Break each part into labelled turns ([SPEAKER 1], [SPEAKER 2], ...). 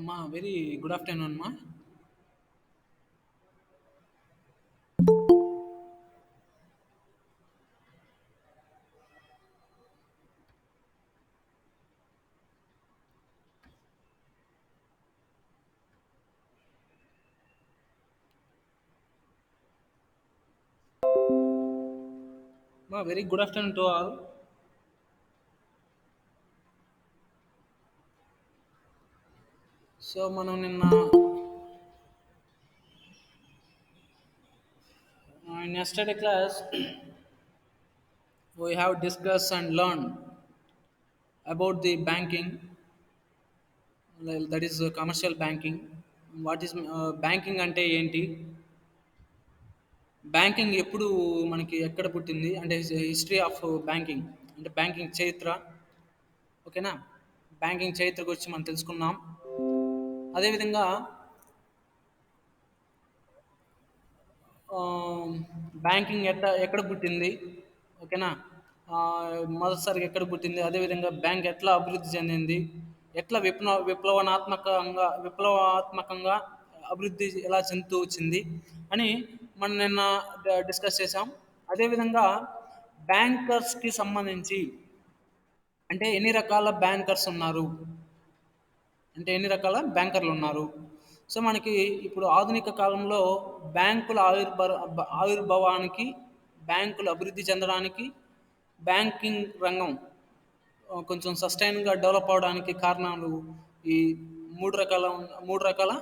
[SPEAKER 1] Ma, very good afternoon, ma. Ma, very good afternoon to all. So, మనం నిన్న in yesterday class we have discussed and learned about the banking, like, that is commercial banking. What is banking అంటే ఏంటి? Banking ఎప్పుడు మనకి ఎక్కడ పుట్టింది? అంటే history of banking అంటే బ్యాంకింగ్ చరిత్ర, ఓకేనా? బ్యాంకింగ్ చరిత్ర గురించి మనం తెలుసుకున్నాం. అదేవిధంగా బ్యాంకింగ్ ఎక్కడ పుట్టింది, ఓకేనా? మొదటిసారిగా ఎక్కడ పుట్టింది, అదేవిధంగా బ్యాంక్ ఎట్లా అభివృద్ధి చెందింది, ఎట్లా విప్లవాత్మకంగా అభివృద్ధి ఎలా చెందుతూ వచ్చింది అని మనం నిన్న డిస్కస్ చేసాం. అదేవిధంగా బ్యాంకర్స్కి సంబంధించి అంటే ఎన్ని రకాల బ్యాంకర్స్ ఉన్నారు, అంటే ఎన్ని రకాల బ్యాంకర్లు ఉన్నారు. సో మనకి ఇప్పుడు ఆధునిక కాలంలో బ్యాంకుల ఆవిర్భావానికి, బ్యాంకులు అభివృద్ధి చెందడానికి, బ్యాంకింగ్ రంగం కొంచెం సస్టైన్గా డెవలప్ అవడానికి కారణాలు ఈ మూడు రకాల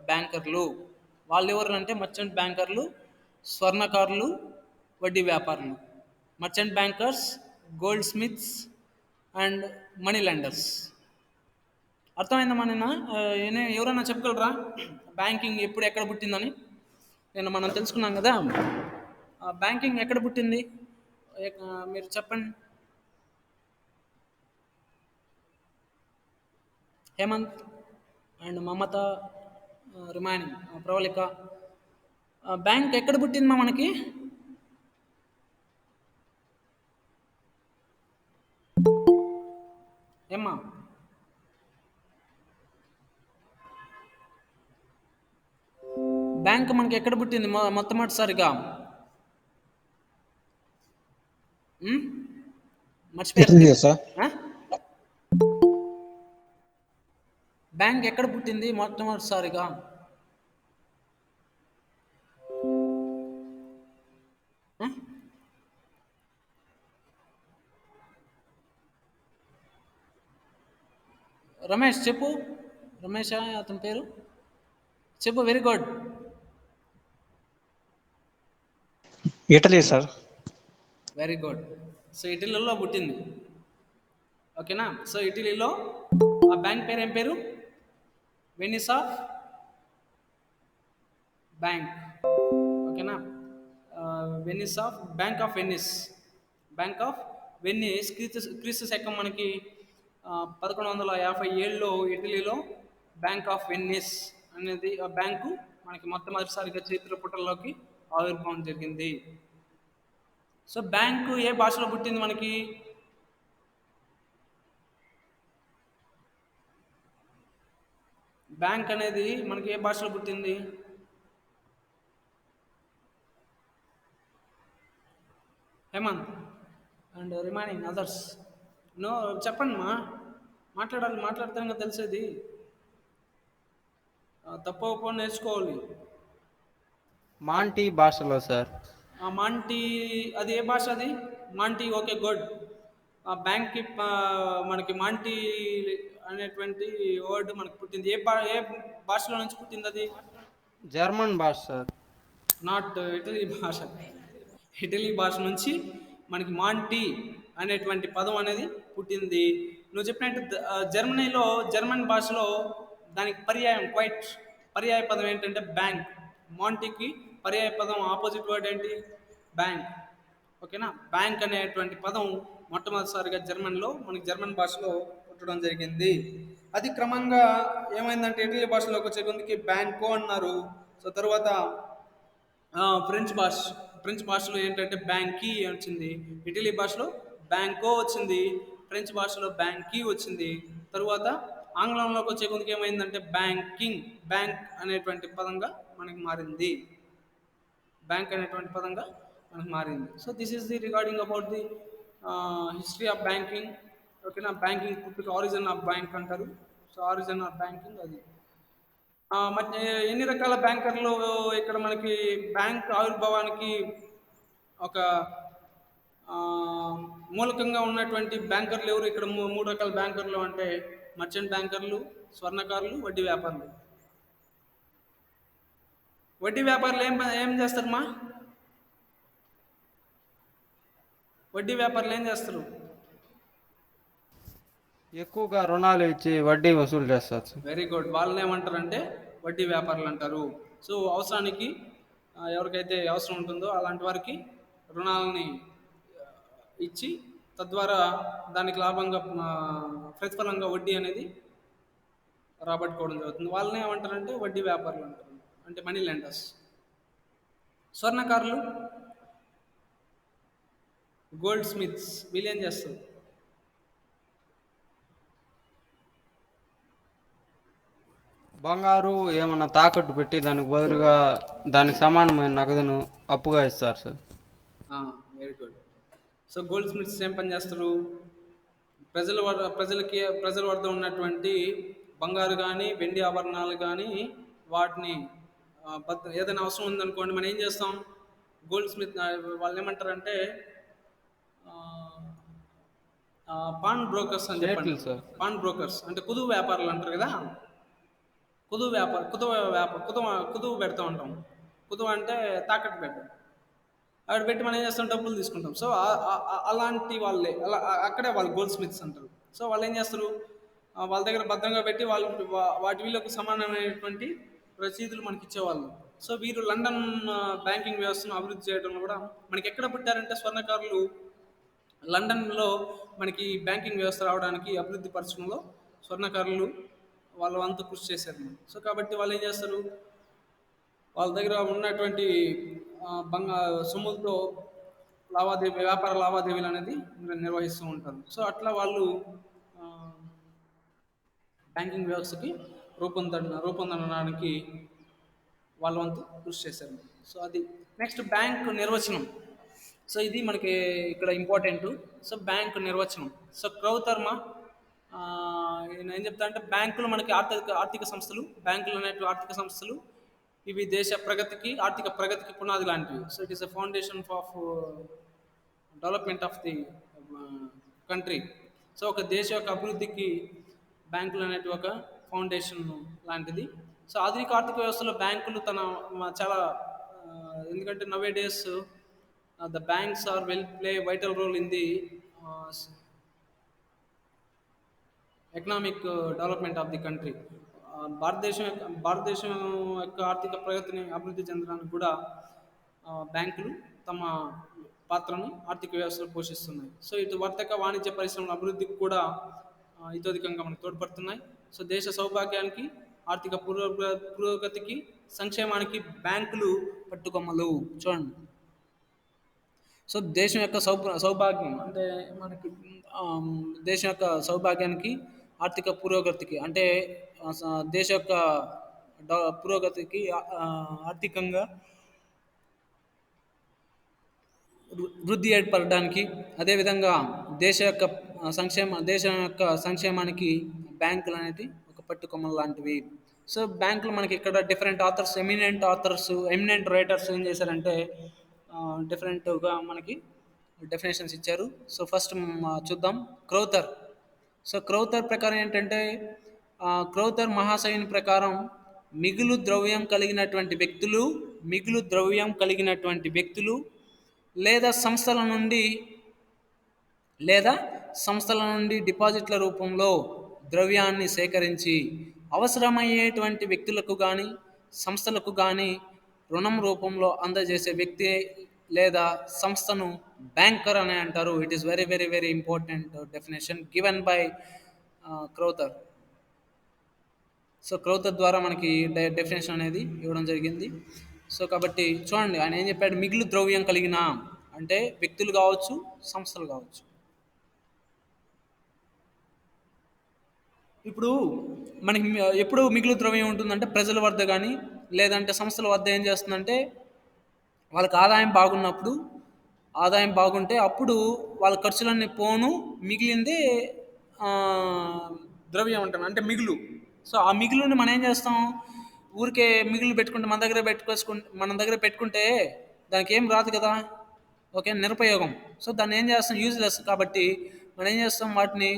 [SPEAKER 1] బ్యాంకర్లు. వాళ్ళు ఎవరు అంటే మర్చెంట్ బ్యాంకర్లు, స్వర్ణకారులు, వడ్డీ వ్యాపారులు. Merchant bankers, gold smiths and money lenders. అర్థమైందమ్మా నిన్న? ఎవరైనా చెప్పగలరా బ్యాంకింగ్ ఎప్పుడు ఎక్కడ పుట్టిందని? నిన్న మనం తెలుసుకున్నాం కదా, బ్యాంకింగ్ ఎక్కడ పుట్టింది, మీరు చెప్పండి. Hemanth and Mamata, remaining Pravalika, bank ఎక్కడ పుట్టిందమ్మా మనకి? ఏమ్మా? బ్యాంక్ మనకి ఎక్కడ పుట్టింది మొట్టమొదటిసారిగా? మర్చిపోయారు? బ్యాంక్ ఎక్కడ పుట్టింది మొట్టమొదటిసారిగా? రమేష్ చెప్పు. రమేష్ అతని పేరు చెప్పు. Very good.
[SPEAKER 2] Italy sir.
[SPEAKER 1] Very good. So ఇటలీలో పుట్టింది, ఓకేనా? సో ఇటలీలో ఆ బ్యాంక్ పేరు ఏం పేరు? వెనిస్ ఆఫ్ బ్యాంక్, ఓకేనా? Venice of bank of Venice. Bank of Venice క్రీస్తు శకం మనకి 1157లో ఇటలీలో బ్యాంక్ ఆఫ్ వెనిస్ అనేది ఆ బ్యాంకు మనకి మొట్టమొదటిసారిగా చరిత్ర పుటల్లోకి ఆవిర్భావం జరిగింది. సో బ్యాంకు ఏ భాషలో పుట్టింది మనకి? బ్యాంక్ అనేది మనకి ఏ భాషలో పుట్టింది? Hemanth and remaining others. No చెప్పండి మా, మాట్లాడాలి, మాట్లాడితేనే తెలిసేది. తప్ప నేర్చుకోవాలి.
[SPEAKER 3] మాంటీ భాషలో సార్.
[SPEAKER 1] మాంటీ అది ఏ భాష అది? Monty, okay good. బ్యాంక్కి మనకి మాంటీ అనేటువంటి వర్డ్ మనకి పుట్టింది ఏ భాషలో నుంచి పుట్టింది అది?
[SPEAKER 3] జర్మన్ భాష సార్.
[SPEAKER 1] నాట్ ఇటలీ భాష. ఇటలీ భాష నుంచి మనకి మాంటీ అనేటువంటి పదం అనేది పుట్టింది. నువ్వు చెప్పినట్టు జర్మనీలో జర్మన్ భాషలో దానికి పర్యాయ పదం ఏంటంటే బ్యాంక్. మాంటీకి పర్యాయ పదం ఆపోజిట్ వర్డ్ ఏంటి? బ్యాంక్, ఓకేనా? బ్యాంక్ అనేటువంటి పదం మొట్టమొదటిసారిగా జర్మన్లో మనకి జర్మన్ భాషలో పుట్టడం జరిగింది. అది క్రమంగా ఏమైందంటే ఇటలీ భాషలోకి వచ్చే కొందికి బ్యాంకో అన్నారు. సో తర్వాత ఫ్రెంచ్ భాషలో ఏంటంటే బ్యాంకీ వచ్చింది, ఇటలీ భాషలో బ్యాంకో వచ్చింది, ఫ్రెంచ్ భాషలో బ్యాంకీ వచ్చింది. తరువాత ఆంగ్లంలోకి వచ్చే కొద్దికి ఏమైందంటే బ్యాంకింగ్, బ్యాంక్ అనేటువంటి పదంగా మనకి మారింది. బ్యాంక్ అనేటువంటి పదంగా మనకు మారింది. So this is the regarding about the history of banking. ఓకేనా, బ్యాంకింగ్ పుట్టుక ఆరిజిన్ ఆఫ్ బ్యాంక్ అంటారు. సో ఆరిజిన్ ఆఫ్ బ్యాంకింగ్ అది. మరి ఎన్ని రకాల బ్యాంకర్లు ఇక్కడ మనకి బ్యాంక్ ఆవిర్భావానికి ఒక ఆ, మూలకంగా ఉన్నటువంటి బ్యాంకర్లు ఎవరు ఇక్కడ? మూడు రకాల బ్యాంకర్లు అంటే మర్చెంట్ బ్యాంకర్లు, స్వర్ణకారులు, వడ్డీ వ్యాపారులు. వడ్డీ వ్యాపారులు ఏం చేస్తారమ్మా? వడ్డీ వ్యాపారులు ఏం చేస్తారు?
[SPEAKER 3] ఎక్కువగా రుణాలు ఇచ్చి వడ్డీ వసూలు చేస్తారు సార్.
[SPEAKER 1] Very good. వాళ్ళని ఏమంటారంటే వడ్డీ వ్యాపారులు అంటారు. సో అవసరానికి ఎవరికైతే అవసరం ఉంటుందో అలాంటి వారికి రుణాలని ఇచ్చి తద్వారా దానికి లాభంగా ప్రతిఫలంగా వడ్డీ అనేది రాబట్టుకోవడం జరుగుతుంది. వాళ్ళని ఏమంటారంటే వడ్డీ వ్యాపారులు అంటారు, అంటే మనీ లెండర్స్. స్వర్ణకారులు, గోల్డ్ స్మిత్స్, వీళ్ళు ఏం చేస్తారు?
[SPEAKER 3] బంగారు ఏమన్నా తాకట్టు పెట్టి దానికి బదులుగా దానికి సమానమైన నగదును అప్పుగా ఇస్తారు sir.
[SPEAKER 1] Very good. So gold smiths ఏం పని చేస్తారు? ప్రజల వద్ద ఉన్నటువంటి బంగారు కానీ వెండి ఆభరణాలు కానీ వాటిని ఏదైనా అవసరం ఉందనుకోండి, మనం ఏం చేస్తాం? గోల్డ్ స్మిత్ వాళ్ళు ఏమంటారంటే పాన్ బ్రోకర్స్ అని చెప్పండి. పాన్ బ్రోకర్స్ అంటే కుదువు వ్యాపారులు అంటారు కదా. కుదువు పెడతా ఉంటాం. కుదువు అంటే తాకట్టు పెట్టడం. అక్కడ పెట్టి మనం ఏం చేస్తాం? డబ్బులు తీసుకుంటాం. సో అలాంటి వాళ్ళే అక్కడే వాళ్ళు గోల్డ్ స్మిత్స్ అంటారు. సో వాళ్ళు ఏం చేస్తారు? వాళ్ళ దగ్గర భద్రంగా పెట్టి వాటి వీళ్ళకు సమానమైనటువంటి రసీదులు మనకి ఇచ్చేవాళ్ళు. సో వీరు లండన్ బ్యాంకింగ్ వ్యవస్థను అభివృద్ధి చేయడంలో కూడా మనకి ఎక్కడ పుట్టారంటే స్వర్ణకారులు లండన్లో మనకి బ్యాంకింగ్ వ్యవస్థ రావడానికి అభివృద్ధి పరచడంలో స్వర్ణకారులు వాళ్ళ వంతు కృషి చేశారు. సో కాబట్టి వాళ్ళు ఏం చేస్తారు? వాళ్ళ దగ్గర ఉన్నటువంటి సొమ్ములతో వ్యాపార లావాదేవీలు అనేది నిర్వహిస్తూ ఉంటారు. సో అట్లా వాళ్ళు బ్యాంకింగ్ వ్యవస్థకి రూపొందడానికి వాళ్ళ వంతు కృషి చేశారు. సో అది నెక్స్ట్ బ్యాంక్ నిర్వచనం. సో ఇది మనకి ఇక్కడ ఇంపార్టెంట్. సో బ్యాంక్ నిర్వచనం. సో క్రౌతర్మ నేను ఏం చెప్తా అంటే బ్యాంకులు మనకి ఆర్థిక సంస్థలు. బ్యాంకులు అనేవి ఆర్థిక సంస్థలు. ఇవి దేశ ప్రగతికి, ఆర్థిక ప్రగతికి పునాది లాంటివి. So it is a foundation of development of the country. So ఒక దేశ యొక్క అభివృద్ధికి బ్యాంకులు అనేటివి ఒక ఫౌండేషన్ లాంటిది. సో ఆధునిక ఆర్థిక వ్యవస్థలో బ్యాంకులు చాలా ఎందుకంటే nowadays the banks are play vital role in the economic development of the country. భారతదేశం యొక్క ఆర్థిక ప్రగతిని అభివృద్ధి చెందడానికి కూడా బ్యాంకులు తమ పాత్రను ఆర్థిక వ్యవస్థలో పోషిస్తున్నాయి. సో ఇటు వర్తక వాణిజ్య పరిశ్రమల అభివృద్ధికి కూడా ఇతోధికంగా మనకు తోడ్పడుతున్నాయి. సో దేశ సౌభాగ్యానికి, ఆర్థిక పురోగతికి, సంక్షేమానికి బ్యాంకులు పట్టుకొమ్మలు. చూడండి, సో దేశం యొక్క సౌభాగ్యం అంటే మనకి దేశం యొక్క సౌభాగ్యానికి, ఆర్థిక పురోగతికి అంటే దేశ యొక్క పురోగతికి ఆర్థికంగా వృద్ధి ఏర్పడడానికి, అదేవిధంగా దేశం యొక్క సంక్షేమానికి బ్యాంకులు అనేది ఒక పట్టుకొమ్మలు లాంటివి. సో బ్యాంకులు మనకి ఇక్కడ డిఫరెంట్ ఆథర్స్, ఎమినెంట్ రైటర్స్ ఏం చేశారంటే డిఫరెంట్గా మనకి డెఫినేషన్స్ ఇచ్చారు. సో ఫస్ట్ చూద్దాం క్రౌతర్. సో క్రౌతర్ ప్రకారం ఏంటంటే క్రౌతర్ మహాశయుని ప్రకారం మిగులు ద్రవ్యం కలిగినటువంటి వ్యక్తులు లేదా సంస్థల నుండి డిపాజిట్ల రూపంలో ద్రవ్యాన్ని సేకరించి అవసరమయ్యేటువంటి వ్యక్తులకు కానీ సంస్థలకు కానీ రుణం రూపంలో అందజేసే వ్యక్తి లేదా సంస్థను బ్యాంకర్ అని అంటారు. It is very very very important definition given by Crowther. So Crowther ద్వారా మనకి డెఫినేషన్ అనేది ఇవ్వడం జరిగింది. సో కాబట్టి చూడండి ఆయన ఏం చెప్పాడు? మిగులు ద్రవ్యం కలిగిన అంటే వ్యక్తులు కావచ్చు, సంస్థలు కావచ్చు. ఇప్పుడు మనకి ఎప్పుడు మిగులు ద్రవ్యం ఉంటుందంటే ప్రజల వద్ద కానీ లేదంటే సంస్థల వద్ద ఏం చేస్తుందంటే వాళ్ళకి ఆదాయం బాగున్నప్పుడు ఆదాయం బాగుంటే అప్పుడు వాళ్ళ ఖర్చులన్నీ పోను మిగిలిందే ఆ, ద్రవ్యం అంటాం అంటే మిగులు. సో ఆ మిగులుని మనం ఏం చేస్తాం, ఊరికే మిగులు పెట్టుకుంటే మన దగ్గర పెట్టుకుంటే దానికి ఏం రాదు కదా, ఓకే, నిరుపయోగం. సో దాన్ని ఏం చేస్తాం, యూజ్లెస్ కాబట్టి మనం ఏం చేస్తాం, వాటిని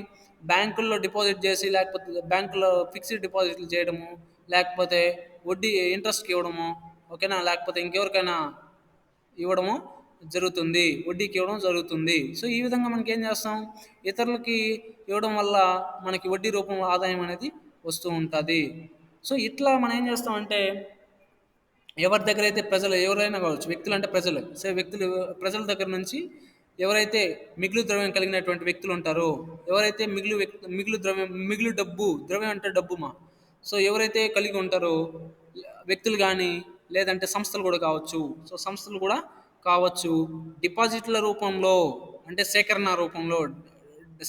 [SPEAKER 1] బ్యాంకుల్లో డిపాజిట్ చేసి లేకపోతే బ్యాంకులో ఫిక్స్డ్ డిపాజిట్లు చేయడము, లేకపోతే వడ్డీ ఇంట్రెస్ట్కి ఇవ్వడము, ఓకేనా, లేకపోతే ఇంకెవరికైనా ఇవ్వడము జరుగుతుంది, వడ్డీకి ఇవ్వడం జరుగుతుంది. సో ఈ విధంగా మనకి ఏం చేస్తాం, ఇతరులకి ఇవ్వడం వల్ల మనకి వడ్డీ రూపంలో ఆదాయం అనేది వస్తూ ఉంటుంది. సో ఇట్లా మనం ఏం చేస్తామంటే ఎవరి దగ్గర అయితే ప్రజలు ఎవరైనా కావచ్చు, వ్యక్తులు అంటే ప్రజలు, సో వ్యక్తులు ప్రజల దగ్గర నుంచి ఎవరైతే మిగులు ద్రవ్యం కలిగినటువంటి వ్యక్తులు ఉంటారో, ఎవరైతే మిగులు ద్రవ్యం, మిగులు డబ్బు, ద్రవ్యం అంటే డబ్బు మా, సో ఎవరైతే కలిగి ఉంటారో వ్యక్తులు కానీ లేదంటే సంస్థలు కూడా కావచ్చు, సో సంస్థలు కూడా కావచ్చు, డిపాజిట్ల రూపంలో అంటే సేకరణ రూపంలో,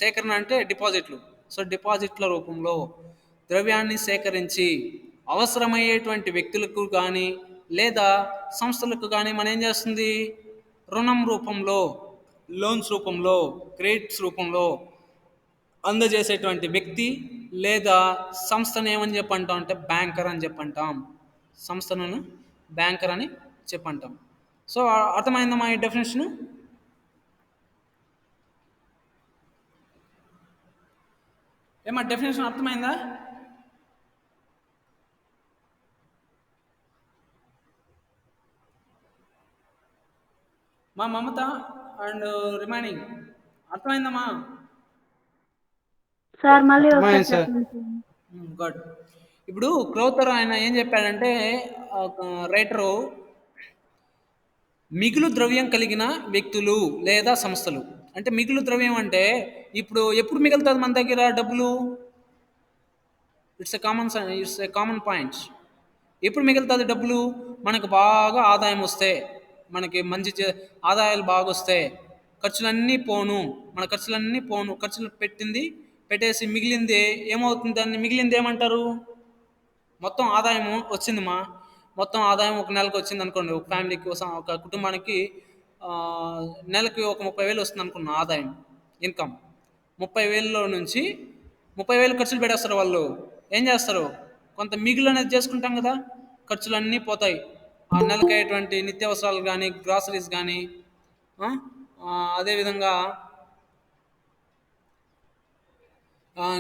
[SPEAKER 1] సేకరణ అంటే డిపాజిట్లు, సో డిపాజిట్ల రూపంలో ద్రవ్యాన్ని సేకరించి అవసరమయ్యేటువంటి వ్యక్తులకు కానీ లేదా సంస్థలకు కానీ మనం ఏం చేస్తుంది, రుణం రూపంలో, లోన్స్ రూపంలో, క్రెడిట్స్ రూపంలో అందజేసేటువంటి వ్యక్తి లేదా సంస్థను ఏమని చెప్పంటాం అంటే బ్యాంకర్ అని చెప్పంటాం. సంస్థను బ్యాంకర్ అని చెప్పంటాం. సో అర్థమైందమ్మా ఈ డెఫినేషను? ఏమా డెఫినేషన్ అర్థమైందా? మా మమత అండ్ రిమైనింగ్ అర్థమైందమ్మా?
[SPEAKER 4] సార్ మళ్ళీ ఒకసారి
[SPEAKER 3] అర్థమైంది సార్.
[SPEAKER 4] చెప్పండి సార్.
[SPEAKER 1] గుడ్. ఇప్పుడు క్రోతర్ ఆయన ఏం చెప్పాడంటే, రైటరు మిగులు ద్రవ్యం కలిగిన వ్యక్తులు లేదా సంస్థలు అంటే మిగులు ద్రవ్యం అంటే ఇప్పుడు ఎప్పుడు మిగులుతుంది మన దగ్గర డబ్బులు, ఇట్స్ ఏ కామన్ పాయింట్. ఎప్పుడు మిగులుతుంది డబ్బులు, మనకు బాగా ఆదాయం వస్తే, మనకి మంచి ఆదాయాలు బాగా వస్తే, ఖర్చులన్నీ పోను, మన ఖర్చులన్నీ పోను, ఖర్చులు పెట్టేసి మిగిలింది ఏమవుతుంది, దాన్ని మిగిలింది ఏమంటారు, మొత్తం ఆదాయం వచ్చిందమ్మా, మొత్తం ఆదాయం ఒక నెలకు వచ్చింది అనుకోండి, ఒక ఫ్యామిలీకి ఒక కుటుంబానికి నెలకి ఒక 30,000 వస్తుంది అనుకున్న ఆదాయం, ఇన్కమ్. 30,000లో నుంచి 30,000 ఖర్చులు పెట్టేస్తారు వాళ్ళు. ఏం చేస్తారు, కొంత మిగులు అనేది చేసుకుంటాం కదా, ఖర్చులన్నీ పోతాయి. ఆ నెలకి అయ్యేటువంటి నిత్యావసరాలు కానీ, గ్రాసరీస్ కానీ, అదేవిధంగా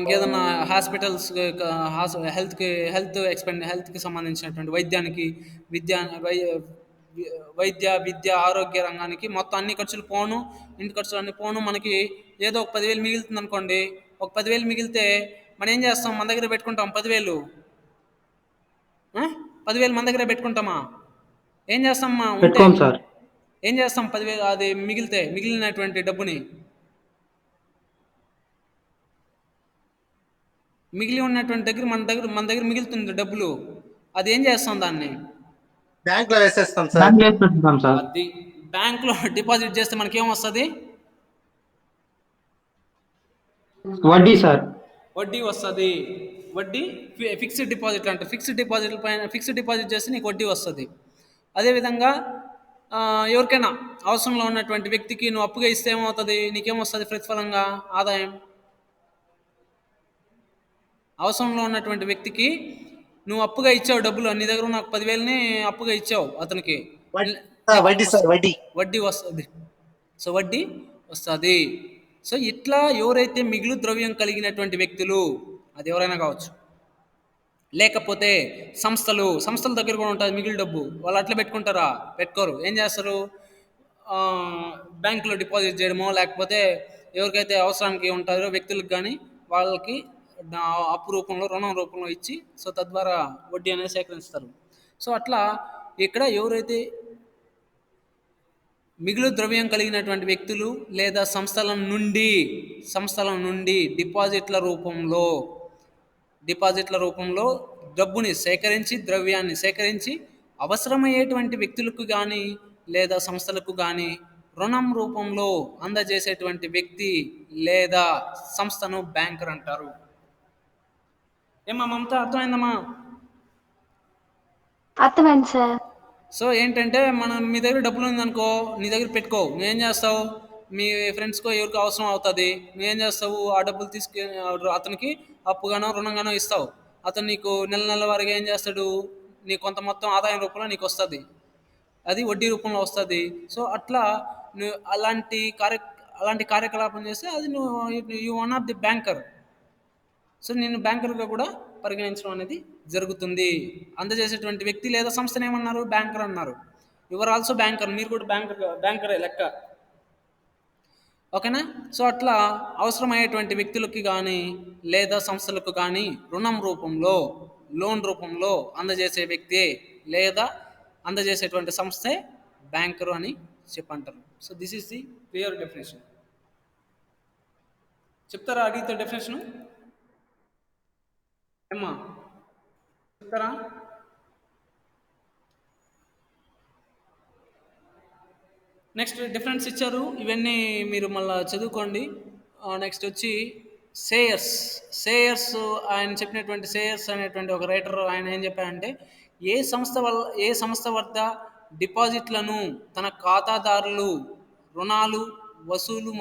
[SPEAKER 1] ఇంకేదన్నా హాస్పిటల్స్, హెల్త్కి సంబంధించినటువంటి వైద్యానికి, విద్య ఆరోగ్య రంగానికి మొత్తం అన్ని ఖర్చులు పోను, ఇంటి ఖర్చులు అన్ని పోను, మనకి ఏదో ఒక 10,000 మిగులుతుంది అనుకోండి. ఒక 10,000 మిగిలితే మనం ఏం చేస్తాం, మన దగ్గర పెట్టుకుంటాం 10,000. 10,000 మన దగ్గర పెట్టుకుంటామా, ఏం చేస్తామమ్మా ఉంటే
[SPEAKER 2] సార్.
[SPEAKER 1] ఏం చేస్తాం, 10,000 అది మిగిలినటువంటి డబ్బుని, మిగిలి ఉన్నటువంటి మన దగ్గర మిగులుతుంది డబ్బులు, అది ఏం చేస్తాం, దాన్ని
[SPEAKER 5] బ్యాంక్ లో వేసేస్తాం సార్.
[SPEAKER 1] అది బ్యాంక్లో డిపాజిట్ చేస్తే మనకి ఏమొస్తుంది,
[SPEAKER 2] వడ్డీ సార్.
[SPEAKER 1] వడ్డీ వస్తుంది. వడ్డీ ఫిక్స్డ్ డిపాజిట్లు అంటారు. ఫిక్స్డ్ డిపాజిట్ చేస్తే నీకు వడ్డీ వస్తుంది. అదేవిధంగా ఎవరికైనా అవసరంలో ఉన్నటువంటి వ్యక్తికి నువ్వు అప్పుగా ఇస్తే ఏమవుతుంది, నీకేమొస్తుంది ప్రతిఫలంగా ఆదాయం, అవసరంలో ఉన్నటువంటి వ్యక్తికి నువ్వు అప్పుగా ఇచ్చావు డబ్బులు, నీ దగ్గర ఉన్న 10,000ని అప్పుగా ఇచ్చావు అతనికి, వడ్డీ వస్తుంది. సో వడ్డీ వస్తుంది. సో ఇట్లా ఎవరైతే మిగులు ద్రవ్యం కలిగినటువంటి వ్యక్తులు, అది ఎవరైనా కావచ్చు, లేకపోతే సంస్థల దగ్గర కూడా ఉంటుంది మిగిలిన డబ్బు, వాళ్ళు అట్లా పెట్టుకుంటారా, పెట్టుకోరు. ఏం చేస్తారు, బ్యాంకులో డిపాజిట్ చేయడమో, లేకపోతే ఎవరికైతే అవసరానికి ఉంటారో వ్యక్తులకు కానీ వాళ్ళకి అప్పు రూపంలో, రుణం రూపంలో ఇచ్చి, సో తద్వారా వడ్డీ అనేది సేకరిస్తారు. సో అట్లా ఇక్కడ ఎవరైతే మిగులు ద్రవ్యం కలిగినటువంటి వ్యక్తులు లేదా సంస్థల నుండి డిపాజిట్ల రూపంలో డబ్బుని సేకరించి, ద్రవ్యాన్ని సేకరించి అవసరమయ్యేటువంటి వ్యక్తులకు కానీ లేదా సంస్థలకు కానీ రుణం రూపంలో అందజేసేటువంటి వ్యక్తి లేదా సంస్థను బ్యాంకర్ అంటారు. ఏమ్మా మమత, అర్థమైందమ్మా?
[SPEAKER 4] అర్థమైంది సార్.
[SPEAKER 1] సో ఏంటంటే మనం మీ దగ్గర డబ్బులు ఉందనుకో, నీ దగ్గర పెట్టుకో, నువ్వేం చేస్తావు, మీ ఫ్రెండ్స్కో ఎవరికో అవసరం అవుతుంది, నువ్వేం చేస్తావు, ఆ డబ్బులు తీసుకెళ్ళి అతనికి అప్పుగానో రుణంగానో ఇస్తావు. అతను నీకు నెల నెల వారికి ఏం చేస్తాడు, నీ కొంత మొత్తం ఆదాయం రూపంలో నీకు వస్తుంది, అది వడ్డీ రూపంలో వస్తుంది. సో అట్లా నువ్వు అలాంటి కార్యకలాపం చేస్తే అది నువ్వు you one of the banker. So నేను బ్యాంకర్గా కూడా పరిగణించడం అనేది జరుగుతుంది. అందజేసేటువంటి వ్యక్తి లేదా సంస్థను ఏమన్నారు, బ్యాంకర్ అన్నారు. యువర్ ఆల్సో బ్యాంకర్, మీరు కూడా బ్యాంకరే లెక్క. ఓకేనా? సో అట్లా అవసరమయ్యేటువంటి వ్యక్తులకి కానీ లేదా సంస్థలకు కానీ రుణం రూపంలో, లోన్ రూపంలో అందజేసే వ్యక్తి లేదా అందజేసేటువంటి సంస్థే బ్యాంకరు అని చెప్పంటారు. So this is the clear definition. చెప్తారా అడిగితే డెఫినేషను? ఏమ్మా చెప్తారా? నెక్స్ట్ డిఫరెన్స్ ఇచ్చారు, ఇవన్నీ మీరు మళ్ళీ చదువుకోండి. నెక్స్ట్ వచ్చి సేయర్స్ ఆయన చెప్పినటువంటి సేయర్స్ అనేటువంటి ఒక రైటర్ ఆయన ఏం చెప్పారంటే, ఏ సంస్థ వద్ద డిపాజిట్లను తన ఖాతాదారుల రుణాలు వసూలు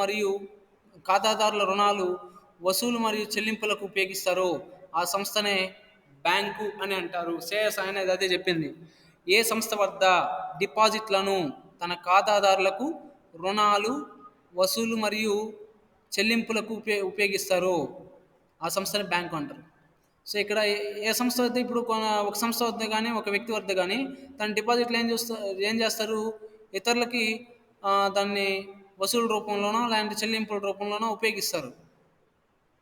[SPEAKER 1] మరియు చెల్లింపులకు ఉపయోగిస్తారో ఆ సంస్థనే బ్యాంకు అని అంటారు. సేయర్స్ అనేది అదే చెప్పింది. ఏ సంస్థ వద్ద డిపాజిట్లను తన ఖాతాదారులకు రుణాలు వసూలు మరియు చెల్లింపులకు ఉపయోగిస్తారో ఆ సంస్థని బ్యాంకు అంటారు. సో ఇక్కడ ఏ సంస్థ వద్ద, ఇప్పుడు ఒక సంస్థ వద్ద కానీ ఒక వ్యక్తి వద్ద కానీ తన డిపాజిట్లు ఏం చేస్తారు, ఇతరులకి దాన్ని వసూలు రూపంలోనో లేదంటే చెల్లింపుల రూపంలోనో ఉపయోగిస్తారు.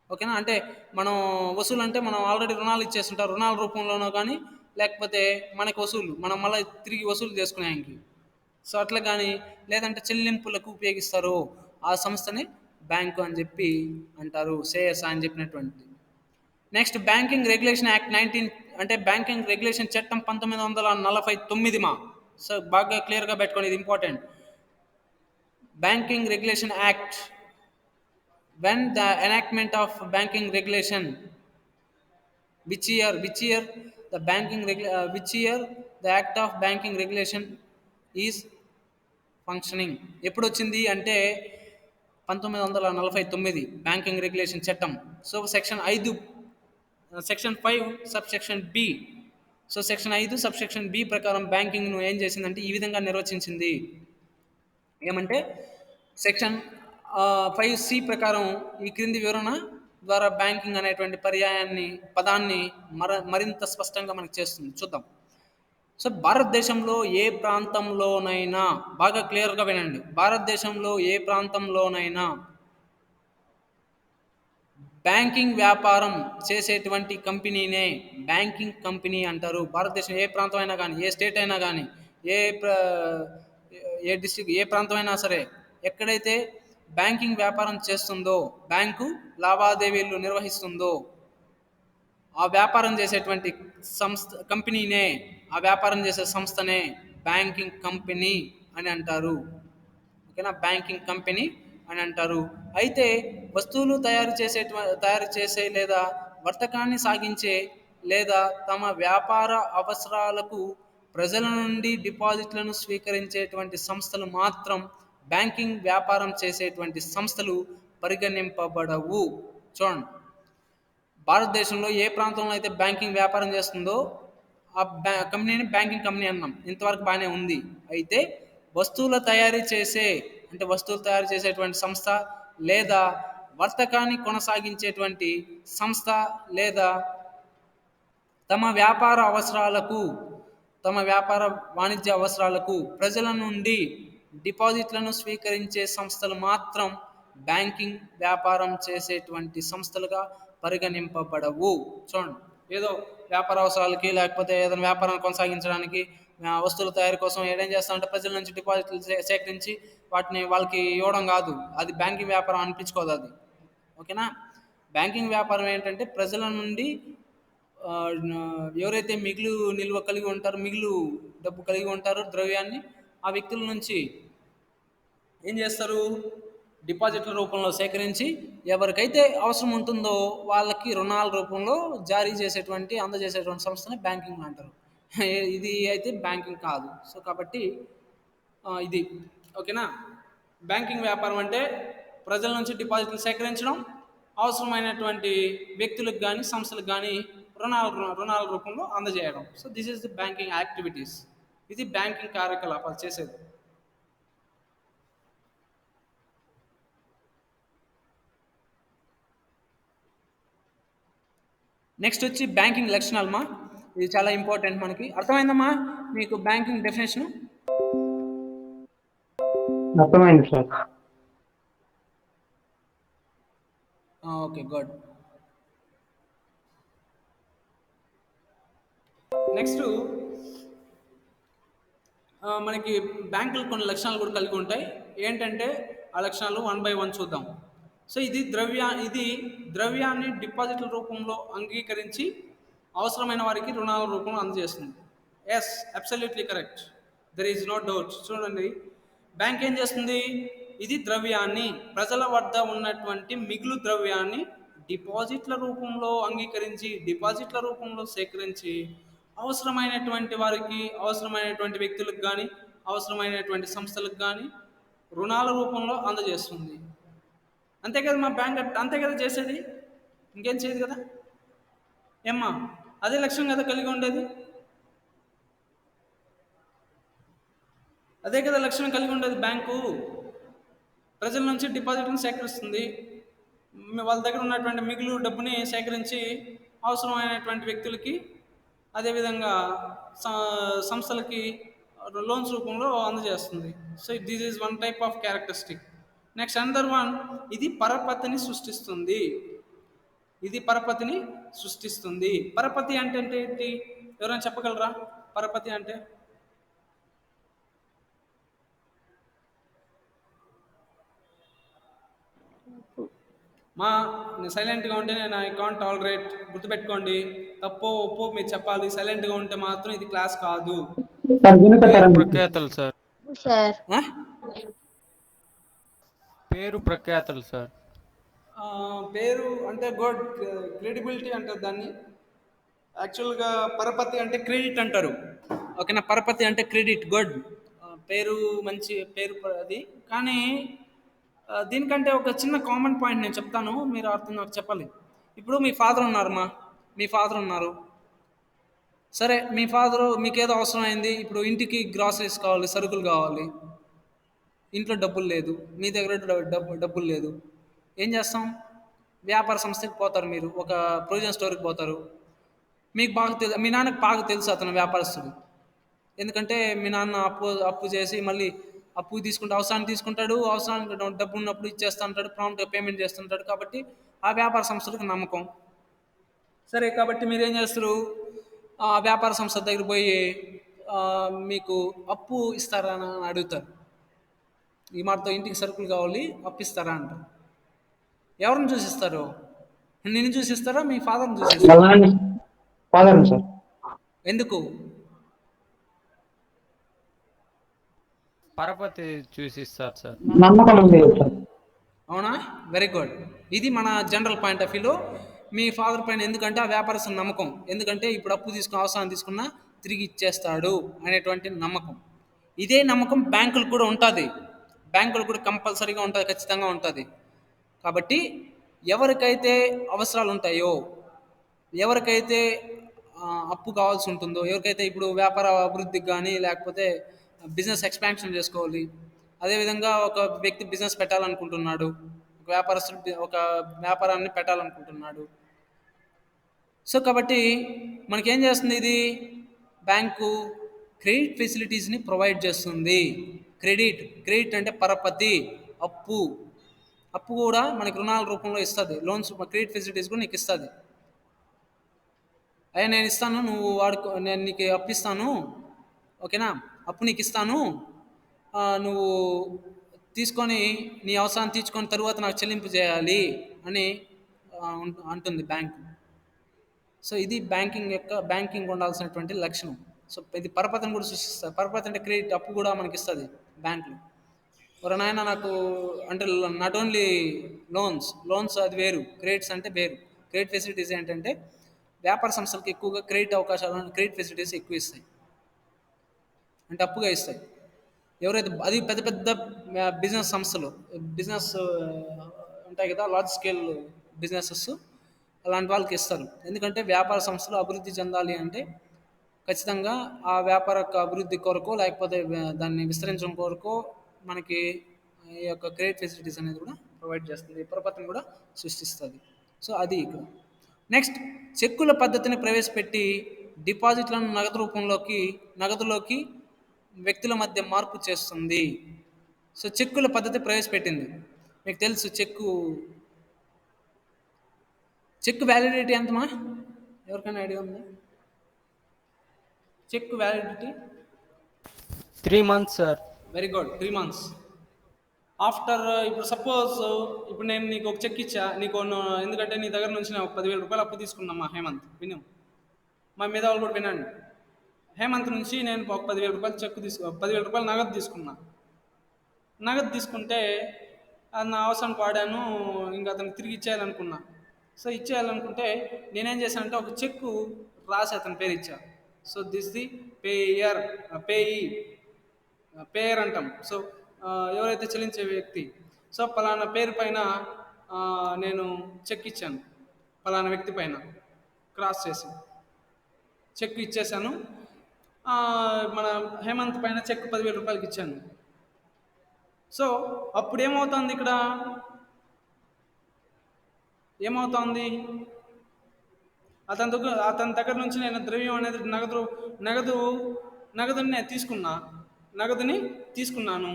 [SPEAKER 1] ఓకేనా? అంటే మనం వసూలు అంటే మనం ఆల్రెడీ రుణాలు ఇచ్చేస్తుంటారు, రుణాల రూపంలోనో కానీ లేకపోతే మనకి వసూలు మనం మళ్ళీ తిరిగి వసూలు చేసుకునేకి. సో అట్లా కానీ లేదంటే చెల్లింపులకు ఉపయోగిస్తారు, ఆ సంస్థని బ్యాంకు అని చెప్పి అంటారు, సేయర్స్ అని చెప్పినటువంటి. నెక్స్ట్ బ్యాంకింగ్ రెగ్యులేషన్ యాక్ట్ 19 అంటే బ్యాంకింగ్ రెగ్యులేషన్ చట్టం 1949 సో బాగా క్లియర్గా పెట్టుకోండి, ఇది important. Banking regulation act, when the enactment of banking regulation, which year the act of banking regulation is functioning, ఎప్పుడు వచ్చింది అంటే 1949 బ్యాంకింగ్ రెగ్యులేషన్ చట్టం. So section 5 subsection B. So section 5 subsection B ప్రకారం బ్యాంకింగ్ను ఏం చేసిందంటే ఈ విధంగా నిర్వచించింది. ఏమంటే సెక్షన్ 5C ప్రకారం ఈ క్రింది వివరణ ద్వారా బ్యాంకింగ్ అనేటువంటి పదాన్ని మరింత స్పష్టంగా మనకు చేస్తుంది. చూద్దాం. సో భారతదేశంలో ఏ ప్రాంతంలోనైనా, బాగా క్లియర్గా వినండి, భారతదేశంలో ఏ ప్రాంతంలోనైనా బ్యాంకింగ్ వ్యాపారం చేసేటువంటి కంపెనీనే బ్యాంకింగ్ కంపెనీ అంటారు. భారతదేశం ఏ ప్రాంతం అయినా కానీ, ఏ స్టేట్ అయినా కానీ, ఏ డిస్ట్రిక్ట్, ఏ ప్రాంతం అయినా సరే, ఎక్కడైతే బ్యాంకింగ్ వ్యాపారం చేస్తుందో, బ్యాంకు లావాదేవీలు నిర్వహిస్తుందో, ఆ వ్యాపారం చేసేటువంటి కంపెనీనే, ఆ వ్యాపారం చేసే సంస్థనే బ్యాంకింగ్ కంపెనీ అని అంటారు. ఓకేనా? బ్యాంకింగ్ కంపెనీ అని అంటారు. అయితే వస్తువులు తయారు చేసే లేదా వర్తకాన్ని సాగించే లేదా తమ వ్యాపార అవసరాలకు ప్రజల నుండి డిపాజిట్లను స్వీకరించేటువంటి సంస్థలు మాత్రం బ్యాంకింగ్ వ్యాపారం చేసేటువంటి సంస్థలు పరిగణింపబడవు. చూడండి, భారతదేశంలో ఏ ప్రాంతంలో అయితే బ్యాంకింగ్ వ్యాపారం చేస్తుందో ఆ కంపెనీని బ్యాంకింగ్ కంపెనీ అన్నాం, ఇంతవరకు బాగానే ఉంది. అయితే వస్తువులు తయారు చేసేటువంటి సంస్థ లేదా వర్తకాన్ని కొనసాగించేటువంటి సంస్థ లేదా తమ వ్యాపార వాణిజ్య అవసరాలకు ప్రజల నుండి డిపాజిట్లను స్వీకరించే సంస్థలు మాత్రం బ్యాంకింగ్ వ్యాపారం చేసేటువంటి సంస్థలుగా పరిగణింపబడవు. చూడండి, ఏదో వ్యాపార అవసరాలకి లేకపోతే ఏదైనా వ్యాపారాన్ని కొనసాగించడానికి వస్తువుల తయారీ కోసం ఏం చేస్తామంటే ప్రజల నుంచి డిపాజిట్లు సేకరించి వాటిని వాళ్ళకి ఇవ్వడం కాదు, అది బ్యాంకింగ్ వ్యాపారం అనిపించుకోదు అది. ఓకేనా? బ్యాంకింగ్ వ్యాపారం ఏంటంటే ప్రజల నుండి ఎవరైతే నిల్వ కలిగి ఉంటారో, డబ్బు కలిగి ఉంటారో, ద్రవ్యాన్ని, ఆ వ్యక్తుల నుంచి ఏం చేస్తారు, డిపాజిట్ల రూపంలో సేకరించి ఎవరికైతే అవసరం ఉంటుందో వాళ్ళకి రుణాల రూపంలో జారీ చేసేటువంటి అందజేసేటువంటి సంస్థని బ్యాంకింగ్ అంటారు. ఇది అయితే బ్యాంకింగ్ కాదు. సో కాబట్టి ఇది ఓకేనా. బ్యాంకింగ్ వ్యాపారం అంటే ప్రజల నుంచి డిపాజిట్లు సేకరించడం, అవసరమైనటువంటి వ్యక్తులకు కానీ సంస్థలకు కానీ రుణాల రూపంలో అందజేయడం. So this is the banking activities. ఇది బ్యాంకింగ్ కార్యకలాపాలు చేసేది. నెక్స్ట్ వచ్చి బ్యాంకింగ్ లక్షణాలమ్మా. ఇది చాలా ఇంపార్టెంట్ మనకి. అర్థమైందమ్మా మీకు బ్యాంకింగ్ డెఫినేషను?
[SPEAKER 2] అర్థమైంది సార్.
[SPEAKER 1] Okay good. నెక్స్ట్ మనకి బ్యాంకులు కొన్ని లక్షణాలు కూడా కలిగి ఉంటాయి. ఏంటంటే ఆ లక్షణాలు 1 by 1 చూద్దాం. సో ఇది ద్రవ్యాన్ని డిపాజిట్ల రూపంలో అంగీకరించి అవసరమైన వారికి రుణాల రూపంలో అందజేస్తుంది. Yes, absolutely correct, there is no doubt. చూడండి, బ్యాంక్ ఏం చేస్తుంది? ఇది ద్రవ్యాన్ని, ప్రజల వద్ద ఉన్నటువంటి మిగులు ద్రవ్యాన్ని డిపాజిట్ల రూపంలో అంగీకరించి, డిపాజిట్ల రూపంలో సేకరించి అవసరమైనటువంటి వారికి, అవసరమైనటువంటి వ్యక్తులకు కానీ, అవసరమైనటువంటి సంస్థలకు కానీ రుణాల రూపంలో అందజేస్తుంది. అంతే కదా మా బ్యాంక్ అంతే కదా చేసేది, ఇంకేం చేయదు కదా ఏమ్మా? అదే లక్ష్యం కదా కలిగి ఉండేది, అదే కదా లక్ష్యం కలిగి ఉండేది. బ్యాంకు ప్రజల నుంచి డిపాజిట్లను సేకరిస్తుంది, వాళ్ళ దగ్గర ఉన్నటువంటి మిగులు డబ్బుని సేకరించి అవసరమైనటువంటి వ్యక్తులకి, అదేవిధంగా సంస్థలకి లోన్స్ రూపంలో అందజేస్తుంది. So this is one type of characteristic. Next another one, ఇది పరపతిని సృష్టిస్తుంది. ఇది పరపతిని సృష్టిస్తుంది. పరపతి అంటే ఏంటి? ఎవరైనా చెప్పగలరా? పరపతి అంటే నేను సైలెంట్గా ఉంటే నేను ఐ కాంట్ టాలరేట్. గుర్తుపెట్టుకోండి, తప్పో ఒప్పో మీరు చెప్పాలి. సైలెంట్గా ఉంటే మాత్రం ఇది క్లాస్ కాదు.
[SPEAKER 3] ప్రఖ్యాతలు సార్. పేరు ప్రఖ్యాతలు సార్.
[SPEAKER 1] పేరు అంటే గుడ్, క్రెడిబిలిటీ అంటారు దాన్ని. యాక్చువల్గా పరపతి అంటే క్రెడిట్ అంటారు. ఓకేనా, పరపతి అంటే క్రెడిట్, గుడ్. పేరు మంచి పేరు అది. కానీ దీనికంటే ఒక చిన్న కామన్ పాయింట్ నేను చెప్తాను, మీరు అర్థం నాకు చెప్పాలి. ఇప్పుడు మీ ఫాదర్ ఉన్నారమ్మా, మీ ఫాదర్ ఉన్నారు. సరే, మీ ఫాదరు మీకేదో అవసరం అయింది, ఇప్పుడు ఇంటికి గ్రాసరీస్ కావాలి, సరుకులు కావాలి, ఇంట్లో డబ్బులు లేదు, మీ దగ్గర డబ్బులు లేదు. ఏం చేస్తాం? వ్యాపార సంస్థకి పోతారు, మీరు ఒక ప్రొవిజన్ స్టోర్కి పోతారు. మీకు బాగా తెలుసు, మీ నాన్నకి బాగా తెలుసు అతను వ్యాపారస్తుడు. ఎందుకంటే మీ నాన్న అప్పు చేసి మళ్ళీ అప్పు తీసుకుంటే అవసరాన్ని తీసుకుంటాడు, అవసరానికి డబ్బు ఉన్నప్పుడు ఇచ్చేస్తూ ఉంటాడు, ప్రాంప్ట్గా పేమెంట్ చేస్తుంటాడు. కాబట్టి ఆ వ్యాపార సంస్థలకు నమ్మకం. సరే, కాబట్టి మీరు ఏం చేస్తారు? ఆ వ్యాపార సంస్థ దగ్గర పోయి మీకు అప్పు ఇస్తారా అని అడుగుతారు. ఈ మాటతో ఇంటికి సరుకులు కావాలి, అప్పు ఇస్తారా అంటారు. ఎవరిని చూసిస్తారు? నిన్ను చూసిస్తారా మీ ఫాదర్ని చూసిస్తారా?
[SPEAKER 2] సార్.
[SPEAKER 1] ఎందుకు?
[SPEAKER 3] పరపతి చూసిస్తారు సార్.
[SPEAKER 2] నమ్మకం ఉంది సార్.
[SPEAKER 1] అవునా, వెరీ గుడ్. ఇది మన జనరల్ పాయింట్ ఆఫ్ వ్యూలో మీ ఫాదర్ పైన. ఎందుకంటే ఆ వ్యాపారస్తుల నమ్మకం. ఎందుకంటే ఇప్పుడు అప్పు తీసుకున్న అవసరాన్ని తీసుకున్నా తిరిగి ఇచ్చేస్తాడు అనేటువంటి నమ్మకం. ఇదే నమ్మకం బ్యాంకులు కూడా ఉంటుంది. బ్యాంకులు కూడా కంపల్సరీగా ఉంటుంది, ఖచ్చితంగా ఉంటుంది. కాబట్టి ఎవరికైతే అవసరాలు ఉంటాయో, ఎవరికైతే అప్పు కావాల్సి ఉంటుందో, ఎవరికైతే ఇప్పుడు వ్యాపార అభివృద్ధికి కానీ లేకపోతే బిజినెస్ ఎక్స్పాన్షన్ చేసుకోవాలి, అదేవిధంగా ఒక వ్యక్తి బిజినెస్ పెట్టాలనుకుంటున్నాడు, ఒక వ్యాపారస్తుడు ఒక వ్యాపారాన్ని పెట్టాలనుకుంటున్నాడు. సో కాబట్టి మనకేం చేస్తుంది ఇది? బ్యాంకు క్రెడిట్ ఫెసిలిటీస్ని ప్రొవైడ్ చేస్తుంది. క్రెడిట్ అంటే పరపతి, అప్పు కూడా మనకి రుణాల రూపంలో ఇస్తుంది. లోన్స్, క్రెడిట్ ఫెసిలిటీస్ కూడా నీకు ఇస్తుంది. అయ్యా నేను ఇస్తాను, నువ్వు వాడుకో, నేను నీకు అప్పు ఇస్తాను, ఓకేనా, అప్పు నీకు ఇస్తాను, నువ్వు తీసుకొని నీ అవసరాన్ని తీర్చుకొని తరువాత నాకు చెల్లింపు చేయాలి అని అంటుంది బ్యాంకు. సో ఇది బ్యాంకింగ్ ఉండాల్సినటువంటి లక్షణం. సో ఇది పరపతిని కూడా సృష్టిస్తుంది. పరపతి అంటే క్రెడిట్, అప్పు కూడా మనకి ఇస్తుంది బ్యాంకులు. ఒక నాయన నాకు అంటే నాట్ ఓన్లీ లోన్స్ అది వేరు, క్రెడిట్స్ అంటే వేరు. క్రెడిట్ ఫెసిలిటీస్ ఏంటంటే వ్యాపార సంస్థలకు ఎక్కువగా క్రెడిట్ అవకాశాలు, క్రెడిట్ ఫెసిలిటీస్ ఎక్కువ ఇస్తాయి, అంటే అప్పుగా ఇస్తాయి. ఎవరైతే అది పెద్ద పెద్ద బిజినెస్ సంస్థలు, బిజినెస్ ఉంటాయి కదా, లార్జ్ స్కేల్ బిజినెసెస్, అలాంటి వాళ్ళకి ఇస్తారు. ఎందుకంటే వ్యాపార సంస్థలు అభివృద్ధి చెందాలి అంటే ఖచ్చితంగా ఆ వ్యాపార యొక్క అభివృద్ధి కొరకు, లేకపోతే దాన్ని విస్తరించడం కొరకు మనకి ఈ యొక్క క్రెడిట్ ఫెసిలిటీస్ అనేది కూడా ప్రొవైడ్ చేస్తుంది, ప్రపత్తిని కూడా సృష్టిస్తుంది. సో అది ఇక్కడ. నెక్స్ట్, చెక్కుల పద్ధతిని ప్రవేశపెట్టి డిపాజిట్లను నగదులోకి వ్యక్తుల మధ్య మార్పు చేస్తుంది. సో చెక్కుల పద్ధతి ప్రవేశపెట్టింది. మీకు తెలుసు చెక్ వ్యాలిడిటీ ఎంతమా? ఎవరికైనా ఐడియా ఉందా? Cheque validity
[SPEAKER 3] 3 months sir.
[SPEAKER 1] Very good, 3 months. After ఇప్పుడు సపోజ్ ఇప్పుడు నేను నీకు ఒక చెక్ ఇచ్చా, ఎందుకంటే నీ దగ్గర నుంచి నేను 10,000 రూపాయలు అప్పు తీసుకున్నామా హేమంత్, విను, మా మీద వాళ్ళు కూడా వినండి. హేమంత్ నుంచి నేను ఒక 10,000 రూపాయలు 10,000 రూపాయలు నగదు తీసుకున్నా. నగదు తీసుకుంటే అది నా అవసరానికి వాడాను, ఇంకా అతనికి తిరిగి ఇచ్చేయాలనుకున్నా. సో ఇచ్చేయాలనుకుంటే నేనేం చేశానంటే ఒక చెక్కు రాసి అతని పేరు ఇచ్చా. సో దిస్ ది పేయర్ అంటాం. సో ఎవరైతే చెల్లించే వ్యక్తి. సో పలానా పేరు పైన నేను చెక్ ఇచ్చాను, పలానా వ్యక్తి పైన క్రాస్ చేసి చెక్ ఇచ్చేసాను. మన హేమంత్ పైన చెక్ 10,000 రూపాయలకి ఇచ్చాను. సో అప్పుడు ఏమవుతుంది, ఇక్కడ ఏమవుతోంది, అతని దగ్గర నుంచి నేను ద్రవ్యం అనేది నగదుని నేను తీసుకున్నాను.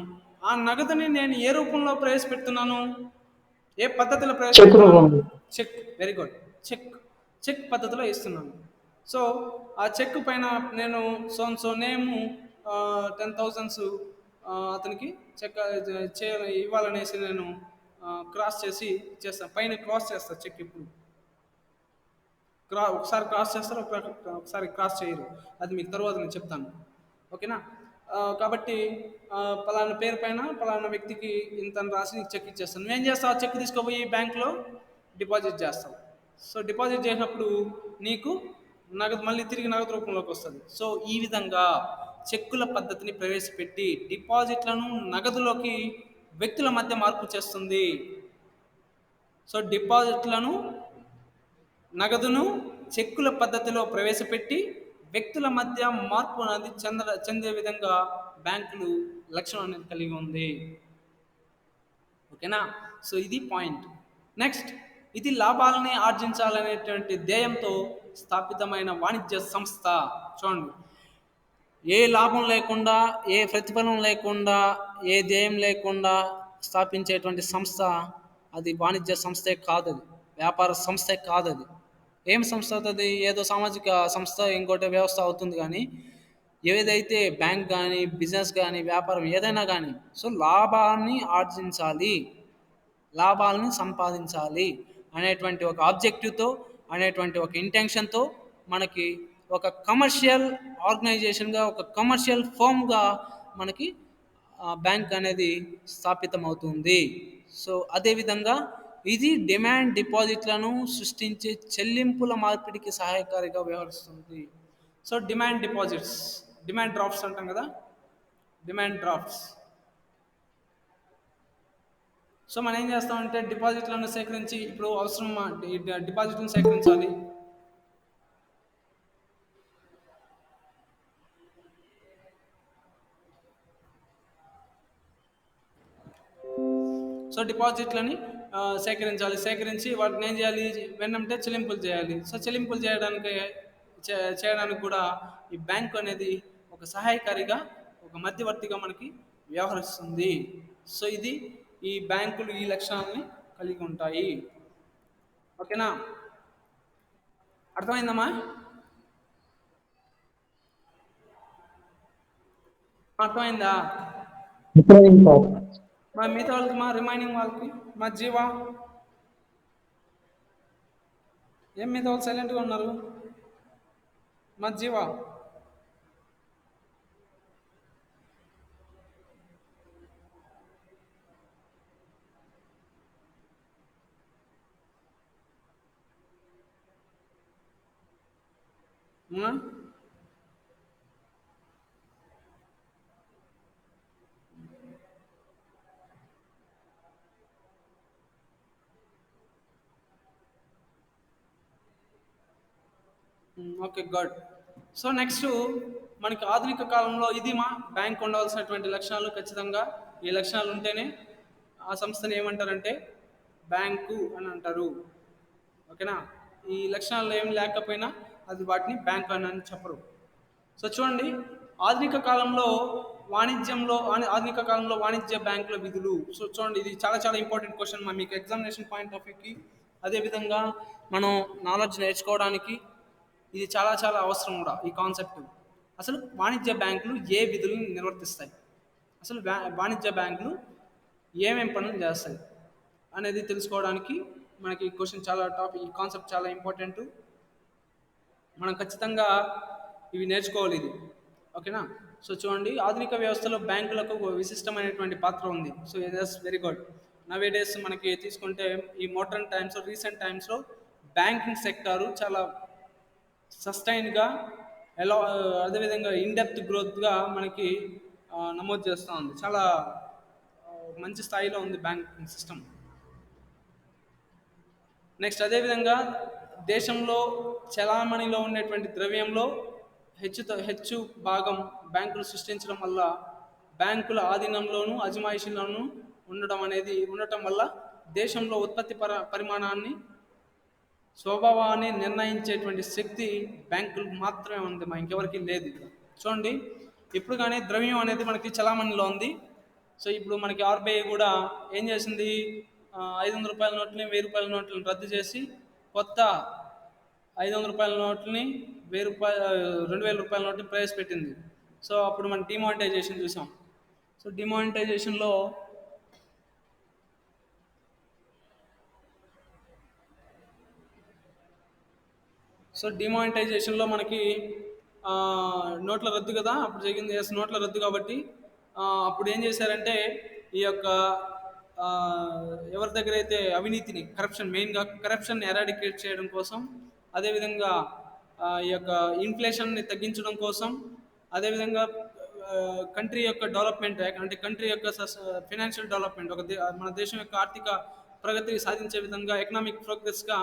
[SPEAKER 1] ఆ నగదుని నేను ఏ రూపంలో ప్రవేశపెడుతున్నాను, ఏ పద్ధతిలో
[SPEAKER 2] చెక్
[SPEAKER 1] ప్రవేశపెడుతున్నాను?
[SPEAKER 2] రూపంలో.
[SPEAKER 1] చెక్. Very good. చెక్ పద్ధతిలో ఇస్తున్నాను. సో ఆ చెక్ పైన నేను సో నేము 10,000 అతనికి చెక్ ఇవ్వాలనేసి నేను క్రాస్ చేసి చేస్తాను. పైన క్రాస్ చేస్తాను చెక్. ఇప్పుడు ఒకసారి క్రాస్ చేస్తారు, ఒకసారి క్రాస్ చేయరు. అది మీకు తర్వాత నేను చెప్తాను, ఓకేనా? కాబట్టి పలానా పేరు పైన పలానా వ్యక్తికి ఇంత రాసి నీకు చెక్ ఇచ్చేస్తాను. నువ్వేం చేస్తావు? ఆ చెక్ తీసుకుపోయి బ్యాంకులో డిపాజిట్ చేస్తావు. సో డిపాజిట్ చేసినప్పుడు నీకు మళ్ళీ తిరిగి నగదు రూపంలోకి వస్తుంది. సో ఈ విధంగా చెక్కుల పద్ధతిని ప్రవేశపెట్టి డిపాజిట్లను నగదులోకి వ్యక్తుల మధ్య మార్పు చేస్తుంది. సో డిపాజిట్లను నగదును చెక్కుల పద్ధతిలో ప్రవేశపెట్టి వ్యక్తుల మధ్య మార్పు అనేది చెందే విధంగా బ్యాంకులు లక్ష్యం అనేది కలిగి ఉంది, ఓకేనా? సో ఇది పాయింట్. నెక్స్ట్, ఇది లాభాలని ఆర్జించాలనేటువంటి ధ్యేయంతో స్థాపితమైన వాణిజ్య సంస్థ. చూడండి, ఏ లాభం లేకుండా, ఏ ప్రతిఫలం లేకుండా, ఏ ధ్యేయం లేకుండా స్థాపించేటువంటి సంస్థ అది వాణిజ్య సంస్థే కాదు, అది వ్యాపార సంస్థే కాదు. అది ఏం సంస్థ అవుతుంది? ఏదో సామాజిక సంస్థ, ఇంకోటి వ్యవస్థ అవుతుంది. కానీ ఏదైతే బ్యాంక్ కానీ, బిజినెస్ కానీ, వ్యాపారం ఏదైనా కానీ, సో లాభాన్ని ఆర్జించాలి, లాభాలను సంపాదించాలి అనేటువంటి ఒక ఆబ్జెక్టివ్తో, అనేటువంటి ఒక ఇంటెన్షన్తో మనకి ఒక కమర్షియల్ ఆర్గనైజేషన్గా, ఒక కమర్షియల్ ఫర్మ్గా మనకి బ్యాంక్ అనేది స్థాపితం అవుతుంది. సో అదేవిధంగా ఇది డిమాండ్ డిపాజిట్లను సృష్టించే చెల్లింపుల మార్పిడికి సహాయకారిగా వ్యవహరిస్తుంది. సో డిమాండ్ డ్రాఫ్ట్స్ అంటాం కదా, డిమాండ్ డ్రాఫ్ట్స్. సో మనం ఏం చేస్తామంటే డిపాజిట్లను సేకరించి, ఇప్పుడు అవసరం డిపాజిట్లను సేకరించాలి. సో డిపాజిట్లని సేకరించి వాటిని ఏం చేయాలి? వెన్నంటే చెల్లింపులు చేయాలి. సో చెల్లింపులు చేయడానికి కూడా ఈ బ్యాంకు అనేది ఒక సహాయకారిగా, ఒక మధ్యవర్తిగా మనకి వ్యవహరిస్తుంది. సో ఇది ఈ బ్యాంకులు ఈ లక్షణాలని కలిగి ఉంటాయి, ఓకేనా? అర్థమైందమ్మా? అర్థమైందా? మా మిగతా వాళ్ళకి, మా రిమైనింగ్ వాళ్ళకి, మా జీవా ఏం మిగతా వాళ్ళు సైలెంట్గా ఉన్నారు? మా జీవా అవునా? Okay, good. సో నెక్స్ట్ మనకి ఆధునిక కాలంలో ఇది మా బ్యాంక్ ఉండవలసినటువంటి లక్షణాలు. ఖచ్చితంగా ఈ లక్షణాలు ఉంటేనే ఆ సంస్థని ఏమంటారంటే బ్యాంకు అని అంటారు. ఓకేనా? ఈ లక్షణాలు ఏం లేకపోయినా అది వాటిని బ్యాంక్ అని చెప్పరు. సో చూడండి, ఆధునిక కాలంలో ఆధునిక కాలంలో వాణిజ్య బ్యాంకుల విధులు. సో చూడండి, ఇది చాలా చాలా ఇంపార్టెంట్ క్వశ్చన్ మా మీకు ఎగ్జామినేషన్ పాయింట్ ఆఫ్ వ్యూకి, అదేవిధంగా మనం నాలెడ్జ్ నేర్చుకోవడానికి ఇది చాలా చాలా అవసరం కూడా ఈ కాన్సెప్ట్. అసలు వాణిజ్య బ్యాంకులు ఏ విధులను నిర్వర్తిస్తాయి, అసలు వాణిజ్య బ్యాంకులు ఏమేం పనులు చేస్తాయి అనేది తెలుసుకోవడానికి మనకి ఈ క్వశ్చన్ చాలా ఈ కాన్సెప్ట్ చాలా ఇంపార్టెంట్. మనం ఖచ్చితంగా ఇవి నేర్చుకోవాలి ఇది. ఓకేనా? సో చూడండి, ఆధునిక వ్యవస్థలో బ్యాంకులకు ఒక విశిష్టమైనటువంటి పాత్ర ఉంది. So it is very good. Nowadays మనకి తీసుకుంటే ఈ మోడర్న్ టైమ్స్లో, రీసెంట్ టైమ్స్లో బ్యాంకింగ్ సెక్టారు చాలా సస్టైన్గా ఎలా, అదేవిధంగా ఇన్డెప్త్ గ్రోత్గా మనకి నమోదు చేస్తూ ఉంది. చాలా మంచి స్థాయిలో ఉంది బ్యాంకింగ్ సిస్టమ్. నెక్స్ట్ అదేవిధంగా దేశంలో చలామణిలో ఉండేటువంటి ద్రవ్యంలో హెచ్చు భాగం బ్యాంకులు సృష్టించడం వల్ల బ్యాంకుల ఆధీనంలోనూ అజమాయిషీలోనూ ఉండటం వల్ల దేశంలో ఉత్పత్తి పరిమాణాన్ని, స్వభావాన్ని నిర్ణయించేటువంటి శక్తి బ్యాంకులకు మాత్రమే ఉంది, మా ఇంకెవరికి లేదు. చూడండి, ఇప్పుడు కానీ ద్రవ్యం అనేది మనకి చలామణిలో ఉంది. సో ఇప్పుడు మనకి ఆర్బీఐ కూడా ఏం చేసింది, 500 రూపాయల నోట్లని 1000 రూపాయల నోట్లను రద్దు చేసి కొత్త 500 రూపాయల నోట్లని 2000 రూపాయల నోట్ని ప్రవేశపెట్టింది. సో అప్పుడు మనం డిమానిటైజేషన్ చూసాం. సో డిమానిటైజేషన్లో మనకి నోట్ల రద్దు కదా అప్పుడు జరిగింది. నోట్ల రద్దు కాబట్టి అప్పుడు ఏం చేశారంటే ఈ యొక్క ఎవరి దగ్గర అయితే అవినీతిని, మెయిన్గా కరప్షన్ ఎరాడికేట్ చేయడం కోసం, అదేవిధంగా ఈ యొక్క ఇన్ఫ్లేషన్ని తగ్గించడం కోసం, అదేవిధంగా కంట్రీ యొక్క డెవలప్మెంట్, అంటే కంట్రీ యొక్క ఫైనాన్షియల్ డెవలప్మెంట్, మన దేశం యొక్క ఆర్థిక ప్రగతి సాధించే విధంగా ఎకనామిక్ ప్రోగ్రెస్గా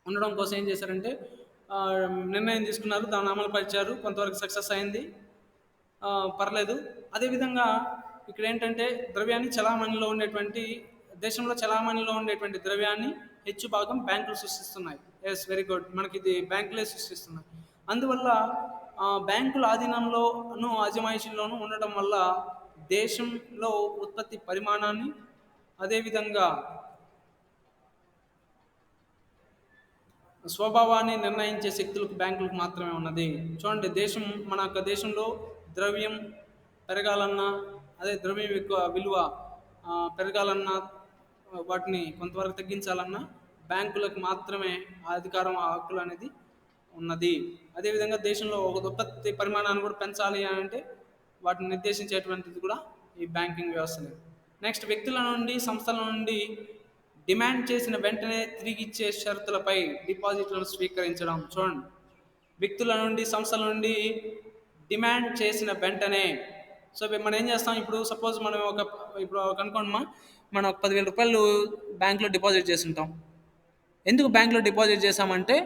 [SPEAKER 1] ఉండడం కోసం ఏం చేశారంటే నిర్ణయం తీసుకున్నారు, దాన్ని అమలు పరిచారు. కొంతవరకు సక్సెస్ అయింది, పర్లేదు. అదేవిధంగా ఇక్కడ ఏంటంటే దేశంలో చలామణిలో ఉండేటువంటి ద్రవ్యాన్ని హెచ్చు భాగం బ్యాంకులు సృష్టిస్తున్నాయి. Yes, very good. మనకి ఇది బ్యాంకులే సృష్టిస్తున్నాయి. అందువల్ల బ్యాంకుల ఆధీనంలోనూ అజమాయిషీలోనూ ఉండటం వల్ల దేశంలో ఉత్పత్తి పరిమాణాన్ని, అదేవిధంగా స్వభావాన్ని నిర్ణయించే శక్తులకు బ్యాంకులకు మాత్రమే ఉన్నది. చూడండి, మన యొక్క దేశంలో ద్రవ్యం పెరగాలన్నా, అదే ద్రవ్యం యొక్క విలువ పెరగాలన్నా, వాటిని కొంతవరకు తగ్గించాలన్నా బ్యాంకులకు మాత్రమే ఆ అధికారం, ఆ హక్కులు అనేది ఉన్నది. అదేవిధంగా దేశంలో ఒక ఉత్పత్తి పరిమాణాన్ని కూడా పెంచాలి అని అంటే వాటిని నిర్దేశించేటువంటిది కూడా ఈ బ్యాంకింగ్ వ్యవస్థనే. నెక్స్ట్, వ్యక్తుల నుండి, సంస్థల నుండి డిమాండ్ చేసిన వెంటనే తిరిగిచ్చే షరతులపై డిపాజిట్లను స్వీకరించడం. చూడండి, వ్యక్తుల నుండి, సంస్థల నుండి డిమాండ్ చేసిన వెంటనే. సో మనం ఏం చేస్తాం, ఇప్పుడు సపోజ్ మనం ఇప్పుడు కనుకోండి, మనం 10,000 రూపాయలు బ్యాంక్లో డిపాజిట్ చేస్తుంటాం. ఎందుకు బ్యాంక్లో డిపాజిట్ చేసామంటే